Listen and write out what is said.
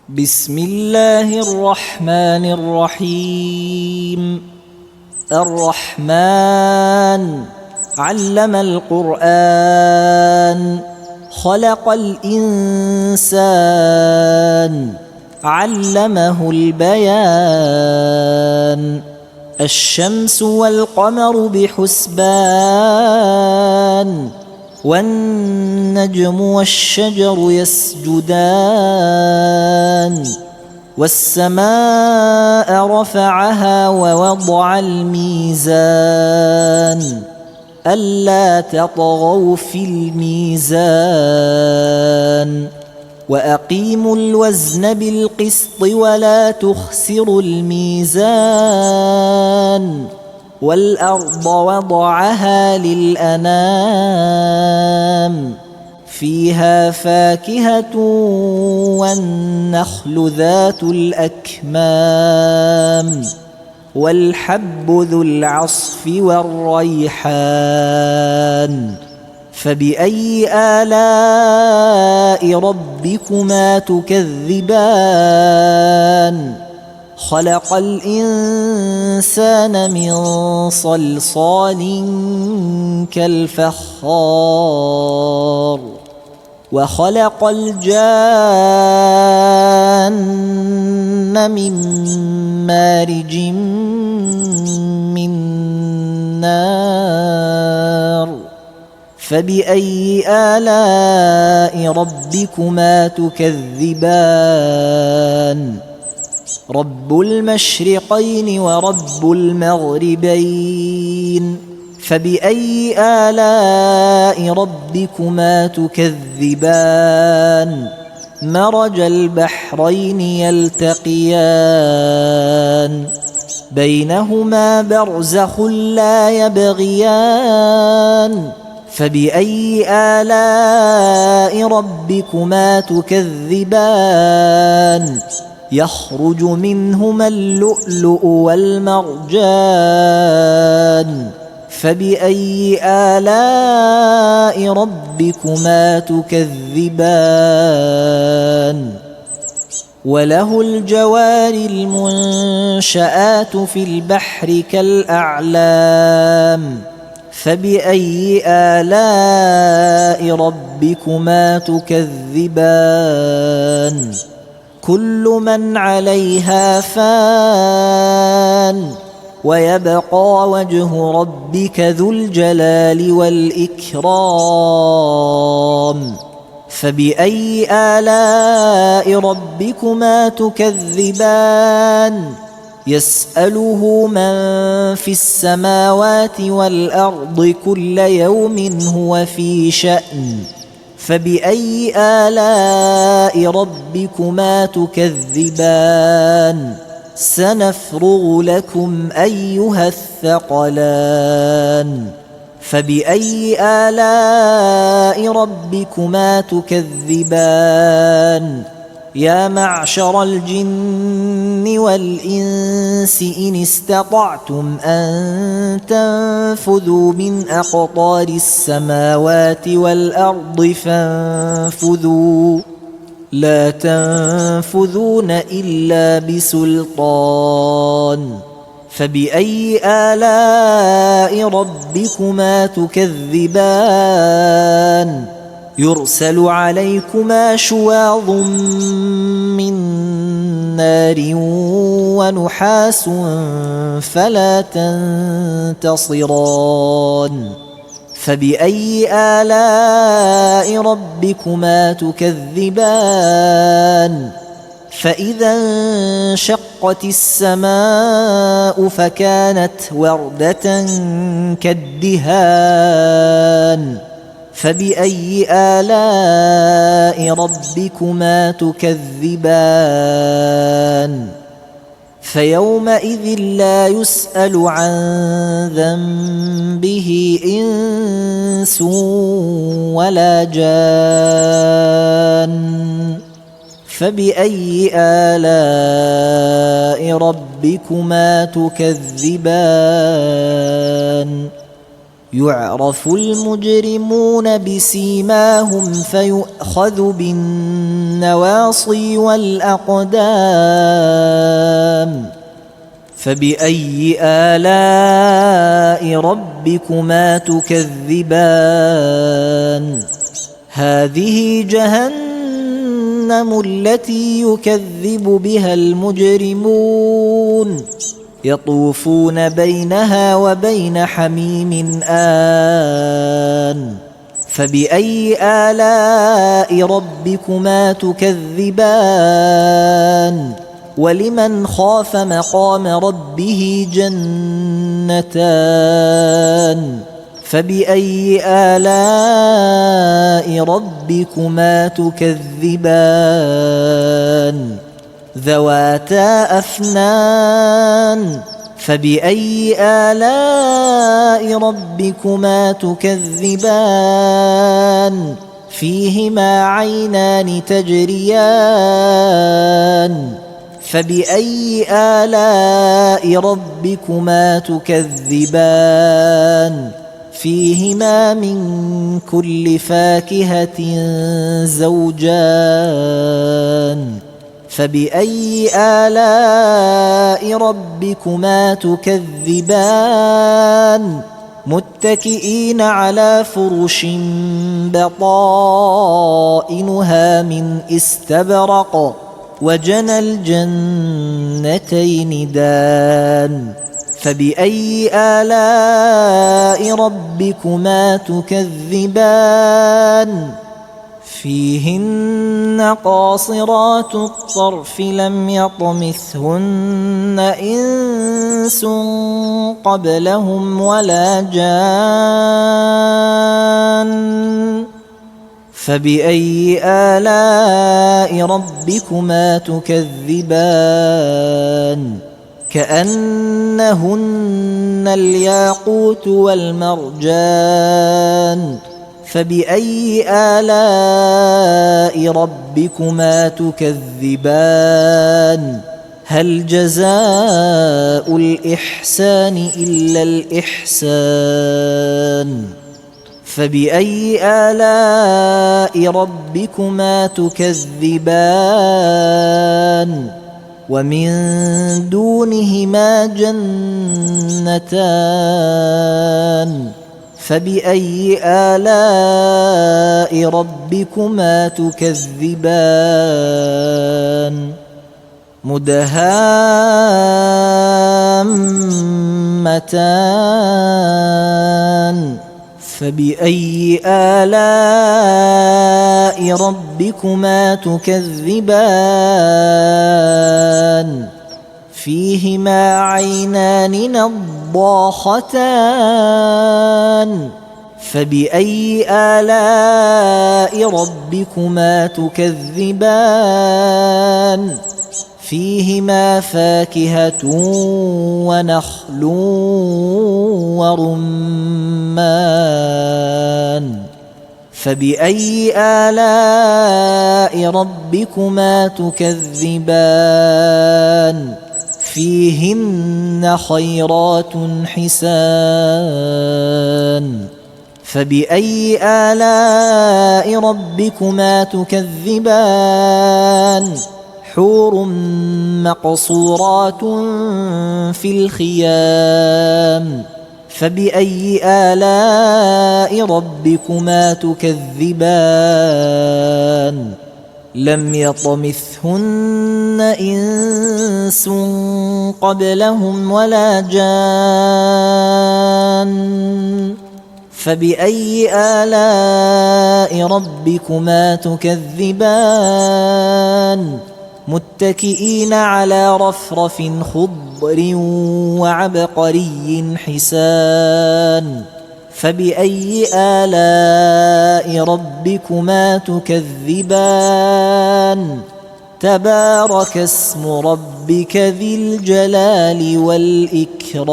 بسم الله الرحمن الرحيم. الرحمن علم القرآن، خلق الإنسان، علمه البيان. الشمس والقمر بحسبان، والنجم والشجر يسجدان. والسماء رفعها ووضع الميزان، ألا تطغوا في الميزان. وأقيموا الوزن بالقسط ولا تخسروا الميزان. والأرض وضعها للأنام، فيها فاكهة والنخل ذات الأكمام، والحب ذو العصف والريحان. فبأي آلاء ربكما تكذبان؟ خلق الإنسان من صلصال كالفخار، وخلق الجان من مارج من نار. فبأي آلاء ربكما تكذبان؟ رب المشرقين ورب المغربين، فبأي آلاء ربكما تكذبان؟ مرج البحرين يلتقيان، بينهما برزخ لا يبغيان. فبأي آلاء ربكما تكذبان؟ يخرج منهما اللؤلؤ والمرجان. فبأي آلاء ربكما تكذبان؟ وله الجوار المنشآت في البحر كالأعلام. فبأي آلاء ربكما تكذبان؟ كل من عليها فان، ويبقى وجه ربك ذو الجلال والإكرام. فبأي آلاء ربكما تكذبان؟ يسأله من في السماوات والأرض كل يوم هو في شأن. فبأي آلاء ربكما تكذبان؟ سنفرغ لكم أيها الثقلان. فبأي آلاء ربكما تكذبان؟ يا معشر الجن والإنس إن استطعتم أن تنفذوا من أقطار السماوات والأرض فانفذوا، لا تنفذون إلا بسلطان. فبأي آلاء ربكما تكذبان؟ يرسل عليكما شواظ من نار ونحاس فلا تنتصران. فبأي آلاء ربكما تكذبان؟ فإذا انشقت السماء فكانت وردة كالدهان. فبأي آلاء ربكما تكذبان؟ فيومئذ لا يسأل عن ذنبه إنس ولا جان. فبأي آلاء ربكما تكذبان؟ يعرف المجرمون بسيماهم فيؤخذ بالنواصي والأقدام فبأي آلاء ربكما تكذبان هذه جهنم التي يكذب بها المجرمون يطوفون بينها وبين حميم آن فبأي آلاء ربكما تكذبان ولمن خاف مقام ربه جنتان فبأي آلاء ربكما تكذبان ذواتا أفنان فبأي آلاء ربكما تكذبان فيهما عينان تجريان فبأي آلاء ربكما تكذبان فيهما من كل فاكهة زوجان فبأي آلاء ربكما تكذبان متكئين على فرش بطائنها من استبرق وجنى الجنتين دان فبأي آلاء ربكما تكذبان فيهن قاصرات الطرف لم يطمثهن إنس قبلهم ولا جان فبأي آلاء ربكما تكذبان كأنهن الياقوت والمرجان فبأي آلاء ربكما تكذبان هل جزاء الإحسان إلا الإحسان فبأي آلاء ربكما تكذبان ومن دونهما جنتان فبأي آلاء ربكما تكذبان مدهامتان فبأي آلاء ربكما تكذبان فيهما عينان نضاختان فبأي آلاء ربكما تكذبان فيهما فاكهة ونخل ورمان فبأي آلاء ربكما تكذبان فيهن خيرات حسان فبأي آلاء ربكما تكذبان حور مقصورات في الخيام فبأي آلاء ربكما تكذبان لم يطمثهن إنس قبلهم ولا جان فبأي آلاء ربكما تكذبان متكئين على رفرف خضر وعبقري حسان فبأي آلاء ربكما تكذبان تبارك اسم ربك ذي الجلال والإكرام.